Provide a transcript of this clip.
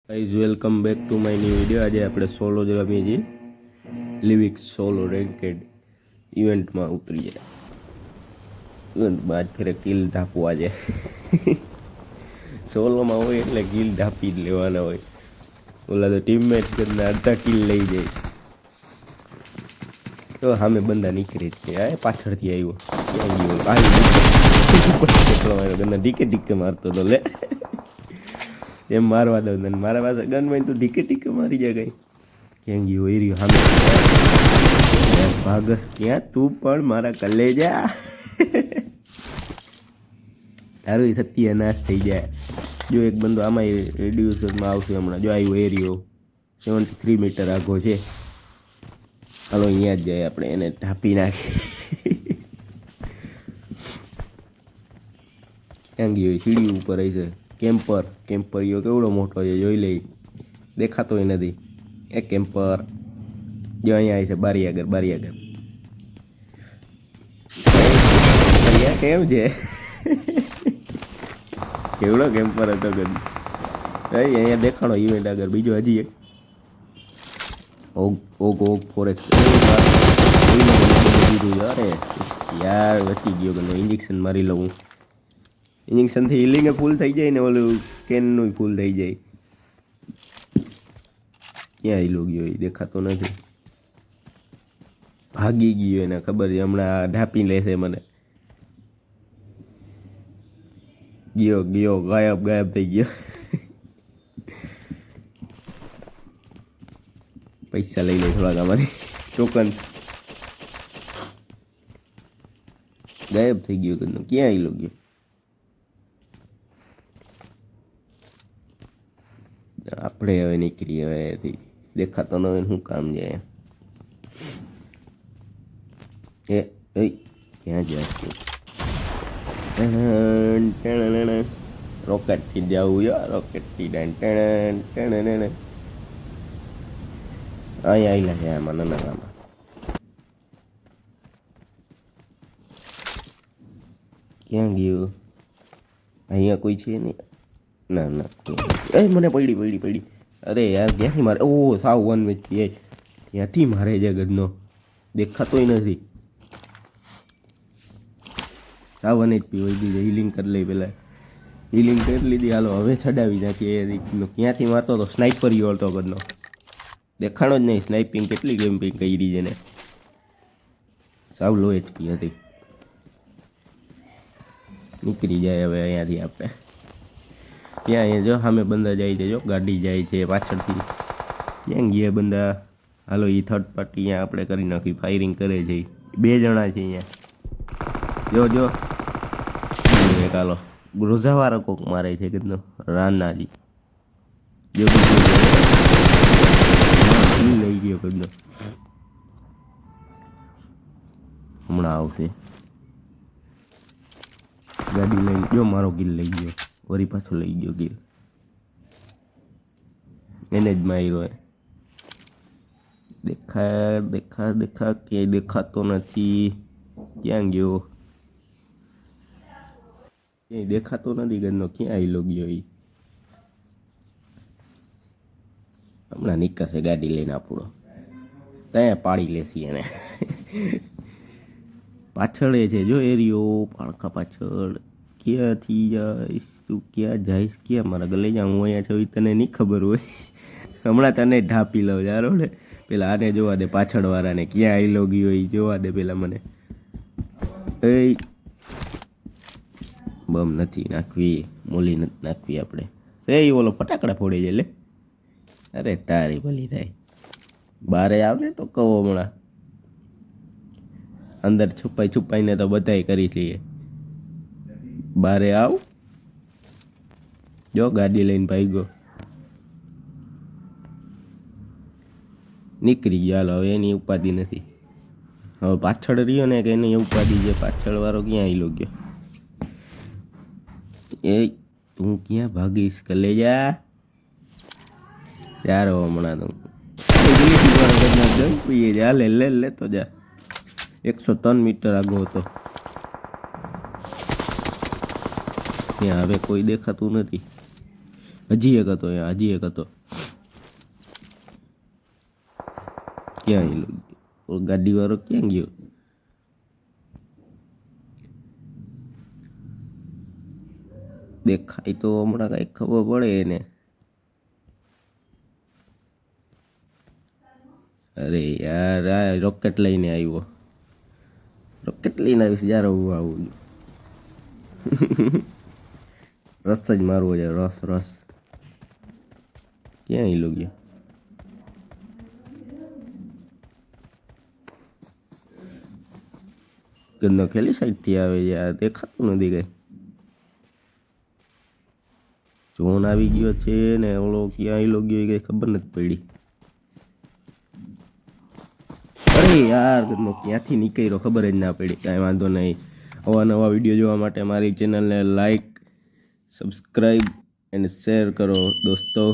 Guys welcome back to my new video. આજે આપણે solo જ રમીએ છીએ, લિવિક સોલો રેન્કેડ ઇવેન્ટમાં ઉતરી જાય। ઇવેન્ટમાં આજ ફેરે કિલ ધાપવા છે। સોલોમાં હોય એટલે કિલ ધાપી જ લેવાના હોય, ઓલા તો ટીમમેટ કરીને અડધા કિલ લઈ જાય। તો સામે બંદા નીકળી જ છે, આ પાછળથી આવ્યો, ડીકે ડીકે મારતો હતો લે એમ મારવા દઉં તને, મારા પાસે ગન માં તું ઢીકે ઢીકે મારી જાય કઈ ક્યાં ગયો એ રહ્યો સામે ભાગસ ક્યાં તું પણ મારા કલેજા તારું સત્યાનાશ થઈ જાય। જો એક બંદો આમાં રેડિયુસરમાં આવશે હમણાં, જો આવ્યો એરિયો 73 મીટર આગો છે, હાલો અહીંયા જ જાય આપણે એને ઢાપી નાખી। ક્યાં ગયો સીડી ઉપર આવી છે, કેમ્પરિયો કેવડો મોટો છે જોઈ લઈ, દેખાતોય નથી એ કેમ્પર જો અહીંયા આવી છે બારી આગળ કેમ છે કેવડો કેમ્પર હતો કદી અહીંયા દેખાણો ઇવેન્ટ આગળ બીજો હજી એક ઓગ ફોરેક્સ અરે યાર વચી ગયો ગનો, ઇન્જેક્શન મારી લઉં, ઇન્જેક્શનથી હિલિંગ ફૂલ થઈ જાય ને ઓલું કેનનું ફૂલ થઈ જાય। ક્યાં હિલો ગયો એ દેખાતો નથી, ભાગી ગયો એને ખબર છે હમણાં ઢાપી લેશે મને, ગયો ગાયબ થઈ ગયો। પૈસા લઈ લે થોડાક આમાંથી, ટોકન ગાયબ થઈ ગયો, ક્યાં હિલો ગયો, આપણે હવે નીકળી હવે દેખાતો ન હોય શું કામ જાય એ ક્યાં જાય રોકેટથી જવું યાર, રોકેટથી અહીંયા આવેલા છે આમાં નાના ક્યાં ગયું, અહીંયા કોઈ છે નહીં ના એ મને પડી અરે યાર ક્યાંથી મારે, ઓ સાવ વન વેચી ક્યાંથી મારે છે ગદનો દેખાતોય નથી, સાવ વન એચપી હોય દીધે, હિલિંગ કરી લઈ પહેલાં, હિલિંગ કરી લીધી, હાલો હવે ચડાવી નાખીએ। ક્યાંથી મારતો હતો, સ્નાઈપર હતો ગદનો, દેખાણો જ નહીં, સ્નાઇપિંગ કેટલી કેમ્પિંગ કરી છે ને, સાવ લો એચપી હતી, નીકળી જાય હવે અહીંયાથી આપણે। ત્યાં અહીંયા જો સામે બંદા જાય છે, જો ગાડી જાય છે પાછળથી, ક્યાં ગયા બંદા, હાલો એ થર્ડ પાર્ટી અહીંયા આપણે કરી નાખી, ફાયરિંગ કરે છે, 2 જણા છે અહીંયા, જો એક હાલો રોઝાવાળો કોક મારે છે કેટલો રાનાજી, જો લઈ ગયો કેટલો, હમણાં આવશે ગાડી લઈને, જો મારો ગિલ લઈ ગયો, વળી પાછો લઈ ગયો ગિલ, એને જ માર્યો, દેખા ક્યાંય દેખાતો નથી, ક્યાં ગયો ક્યાંય દેખાતો નથી ગરનો, ક્યાં હિલો ગયો એ, હમણાં નીકળશે ગાડી લઈને આપણો, ત્યાં પાડી લેશી એને પાછળ છે જો એરિયો પાણખા પાછળ, ક્યાંથી જઈશ તું, ક્યાં જઈશ, ક્યાં મારા ગલે જા, હું અહીંયા છું તને નહીં ખબર હોય, હમણાં તને ઢાપી લઉં યાર, ને પેલા આને જોવા દે પાછળવાળાને, ક્યાં આઈલો ગયો એ જોવા દે પેલા મને, એ બમ નથી નાખવી, મોલી નથી નાખવી આપણે, એ ઓલો ફટાકડા ફોડે છે લે, અરે તારી ભલી થાય, બારે આવને તો કહો હમણાં, અંદર છુપાઈને તો બધાય કરી લઈએ, બારે આવ, જો ગાડી લઈને ભાગ્યો, નીકળી ગયા, હાલો હવે એની ઉપાધિ નથી, હવે પાછળ રહ્યો ને કે એની ઉપાધિ છે, પાછળ વાળો ક્યાં હિલો ગયો, એ હું ક્યાં ભાગીશ કલેજા યાર, હમણાં તો લે તો જા, 103 મીટર આગો હતો, ત્યાં હવે કોઈ દેખાતું નથી, હજી એક હતો અહીંયા, હજી એક હતો. ક્યાં એ લોકો ગાડીવાળો ક્યાં ગયો? દેખાય તો હમણાં કંઈક ખબર પડે એને. અરે યાર, આ રોકેટ લઈને આવ્યો. રોકેટ લઈને આવીશ યાર, હું આવું. રસ જ મારવો છે, રસ રસ. ક્યાં એ લોકો ગયા? ગંદો ખેલી સાઈડથી આવે યાર, દેખાતું નથી કઈ. જોન આવી ગયો છે ને ઓલો ક્યાં એ લોકો ગયો કઈ ખબર નથી પડી. અરે યાર, ગંદો ક્યાંથી નીકળ્યો ખબર જ ના પડી. કાંઈ વાંધો નહીં. આવા નવા વિડીયો જોવા માટે મારી ચેનલને લાઈક, સબસ્ક્રાઈબ અને શેર કરો દોસ્તો.